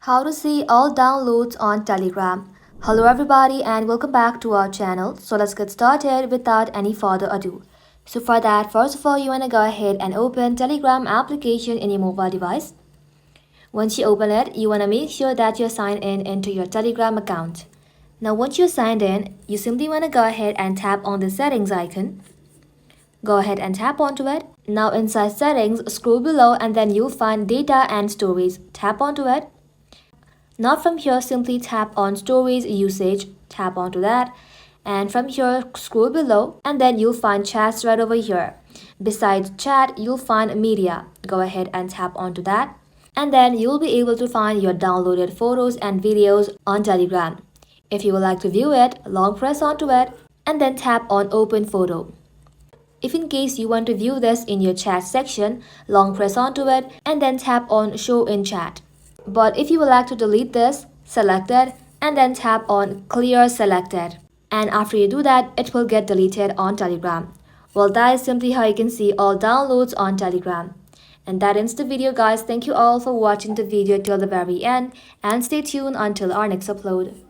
How to see all downloads on Telegram. Hello everybody and welcome back to our channel. So let's get started without any further ado. So for that, first of all, you want to go ahead and open Telegram application in your mobile device. Once you open it, you want to make sure that you're signed in into your Telegram account. Now once you're signed in, you simply want to go ahead and tap on the settings icon. Go ahead and tap onto it. Now inside settings, scroll below and then you'll find data and storage. Tap onto it. Now from here, simply tap on storage usage, tap onto that, and from here scroll below and then you'll find chats right over here. Besides chat, you'll find media. Go ahead and tap onto that, and then you'll be able to find your downloaded photos and videos on Telegram. If you would like to view it, long press onto it and then tap on open photo. If in case you want to view this in your chat section, long press onto it and then tap on show in chat. But if you would like to delete this, select it and then tap on clear selected. And after you do that, it will get deleted on Telegram. Well, that is simply how you can see all downloads on Telegram. And that ends the video, guys. Thank you all for watching the video till the very end and stay tuned until our next upload.